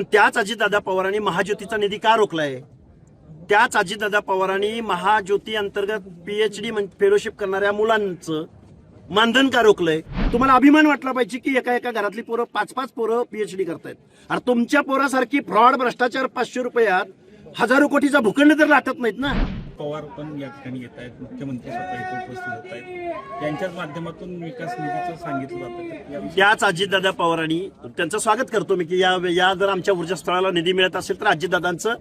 पण त्याच अजितदादा पवारांनी महाज्योतीचा निधी का रोखलाय? त्याच अजितदादा पवारांनी महाज्योती अंतर्गत PhD फेलोशिप करणाऱ्या मुलांचं मानधन का रोखलंय? तुम्हाला अभिमान वाटला पाहिजे की एका एका घरातली पोरं 5-5 पोरं PhD करतायत. अरे तुमच्या पोरासारखी फ्रॉड भ्रष्टाचार 500 रुपयात हजारो कोटीचा भूखंड तर लाटत नाहीत ना. पवार पण या ठिकाणी येत आहेत, मुख्यमंत्री स्वतः इथे उपस्थित होत आहेत. त्यांच्याच माध्यमातून विकास निधीचं सांगितलं जातं. त्याच अजितदादा पवारांनी त्यांचं स्वागत करतो मी की या जर आमच्या ऊर्जास्थळाला निधी मिळत असेल तर अजितदादांचं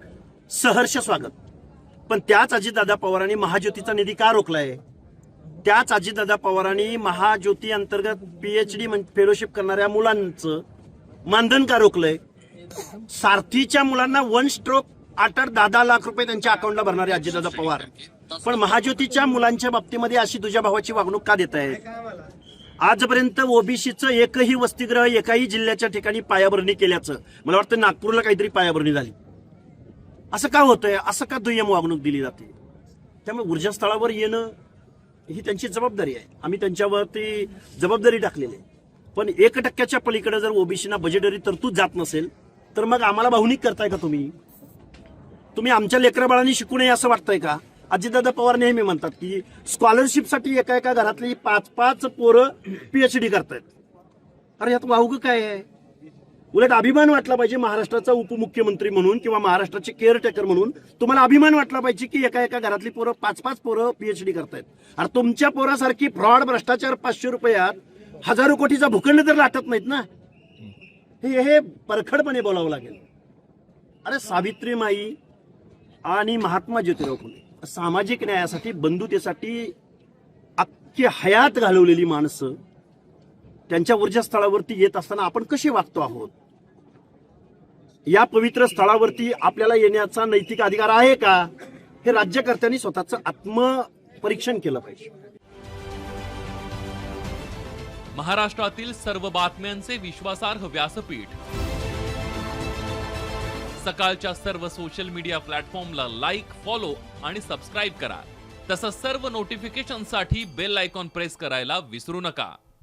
सहर्ष स्वागत. पण त्याच अजितदादा पवारांनी महाज्योतीचा निधी का रोखलाय? त्याच अजितदादा पवारांनी महाज्योती अंतर्गत PhD फेलोशिप करणाऱ्या मुलांचं मानधन का रोखलंय? सारथीच्या मुलांना 1 स्ट्रोक 8-10 लाख रुपये त्यांच्या अकाउंटला भरणारे अजितदादा पवार, पण महाज्योतीच्या मुलांच्या बाबतीमध्ये अशी तुझ्या भावाची वागणूक का देत आहे? आजपर्यंत ओबीसीचं एकही वसतिगृह एकाही जिल्ह्याच्या ठिकाणी पायाभरणी केल्याचं मला वाटतं नागपूरला काहीतरी पायाभरणी झाली. असं का होतंय? असं का दुय्यम वागणूक दिली जाते? त्यामुळे ऊर्जास्थळावर येणं ही त्यांची जबाबदारी आहे. आम्ही त्यांच्यावरती जबाबदारी टाकलेली आहे. पण 1% पलीकडे जर ओबीसीना बजेटरी तरतूद जात नसेल तर मग आम्हाला भावनिक करताय का तुम्ही? आमच्या लेकराबाळांनी शिकू नये असं वाटतंय का? अजितदादा पवार नेहमी म्हणतात की स्कॉलरशिपसाठी एका एका घरातली 5-5 पोरं PhD करतायत. अरे यात वावगं काय आहे? उलट अभिमान वाटला पाहिजे महाराष्ट्राचा उपमुख्यमंत्री म्हणून किंवा महाराष्ट्राचे केअरटेकर म्हणून. तुम्हाला अभिमान वाटला पाहिजे की एका एका घरातली पोरं 5-5 पोरं PhD करतायत. अरे तुमच्या पोरासारखी फ्रॉड भ्रष्टाचार 500 रुपयात हजारो कोटीचा भूखंड तर लाटत नाहीत ना. हे परखडपणे बोलावं लागेल. अरे सावित्रीमाई आणि महात्मा ज्योतिराव फुले सामाजिक न्यायासाठी, बंधुतेसाठी अख्खी हयात घालवलेली माणसं त्यांच्या ऊर्जास्थळावरती येत असताना आपण कसे वागतो आहोत? या पवित्र स्थळावरती आपल्याला येण्याचा नैतिक अधिकार आहे का? हे राज्यकर्त्यांनी स्वतःचं आत्मपरीक्षण केलं पाहिजे. महाराष्ट्रातील सर्व बातम्यांचे विश्वासार्ह व्यासपीठ, सकाळच्या सर्व सोशल मीडिया प्लॅटफॉर्मला लाईक, फॉलो आणि सबस्क्राईब करा. तसंच सर्व नोटिफिकेशनसाठी बेल आयकॉन प्रेस करायला विसरू नका.